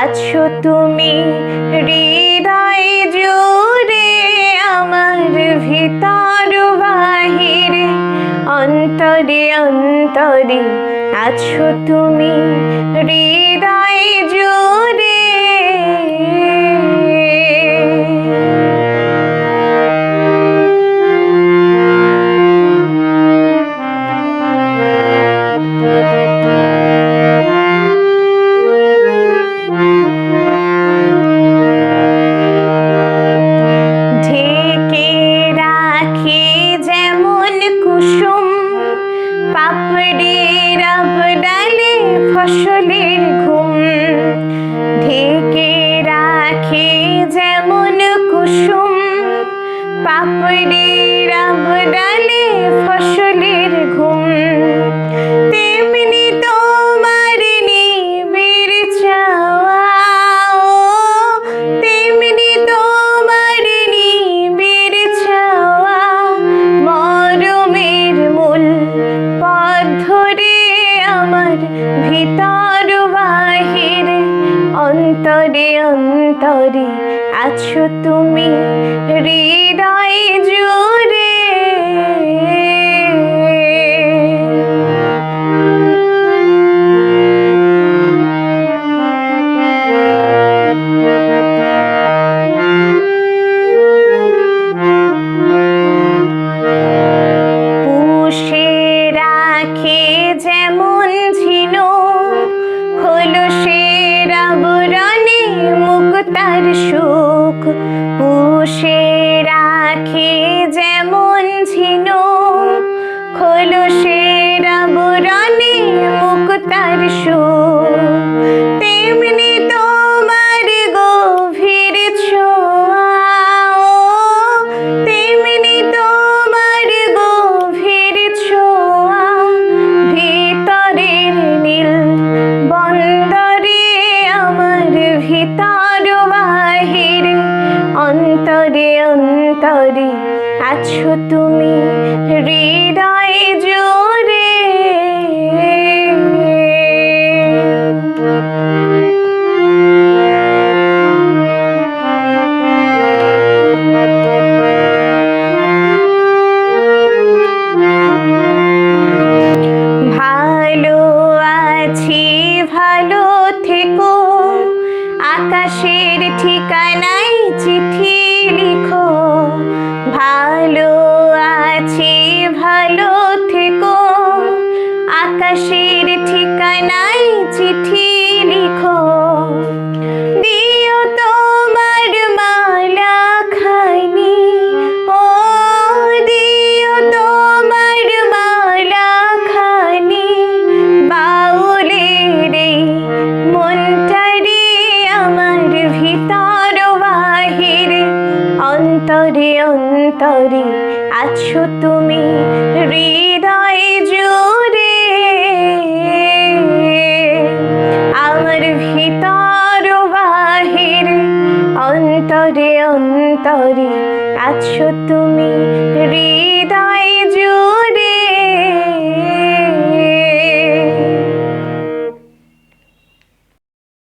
আছো তুমি হৃদয় জুড়ে, আমার ভিতর বাহিরে, অন্তরে অন্তরে আছো তুমি হৃদয় জুড়ে। ঢেকে রাখি যেমন কুসুম পাপড়ির আবডালে ফসলের ঘুম, ঢেকে রাখি যেমন কুসুম পাপড়ির আবডালে ফসলের ঘুম, তেমনি তোমার নিবিড় চাওয়া, তেমনি তোমার নিবিড় চাওয়া, মরমের মূল পথ ধরে আমার ভিতর বাহিরে, অন্তরে অন্তরে আছো তুমি হৃদয় জুড়ে। পুষে রাখে যেমন ঝিনুক খোলসের আবরণে মুক্তার সুখ, পুষে রাখে যেমন ঝিনুক খোলসের আবরণে মুক্তার সুখ, তেমনি তোমার গভীর ছোঁয়া, তেমনি তোমার গভীর ছোঁয়া, ভিতরের নীল বন্দরে আমার ভিতর বাহিরে, অন্তরে অন্তরে আছো তুমি হৃদয় জুড়ে। ভালো আছি ভালো থেকো, আকাশের ঠিকানায় চিঠি লিখো, ভালো আছি ভালো থেকো, আকাশের ঠিকানায় চিঠি লিখো, দিও তোমার মালা খানি, ও দিও তোমার মালা খানি, বাউলের এই মনটারে আমার ভিতর বাহিরে, অন্তরে অন্তরে আছো তুমি হৃদয় জুড়ে, আমার ভিতর বাহিরে, অন্তরে অন্তরে আছো তুমি হৃদয় জুড়ে।